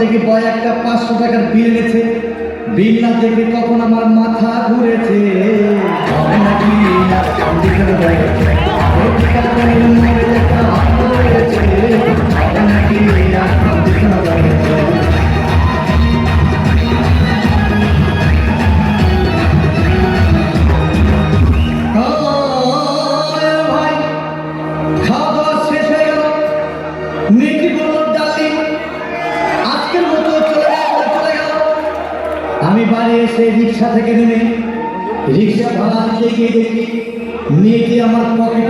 দেখি বয় একটা 500 টাকার বিল এনেছে। বিল না দেখে তখন আমার মাথা ঘুরেছে। হবে নাকি দিকে রয়েছে একটা হাত রয়েছে। হবে নাকি দিকে রয়েছে। আমি বাড়ি এসে রিক্সা থেকে নেমে রিক্সা ভাড়া দিতে গিয়ে দেখি মেয়েটি আমার পকেট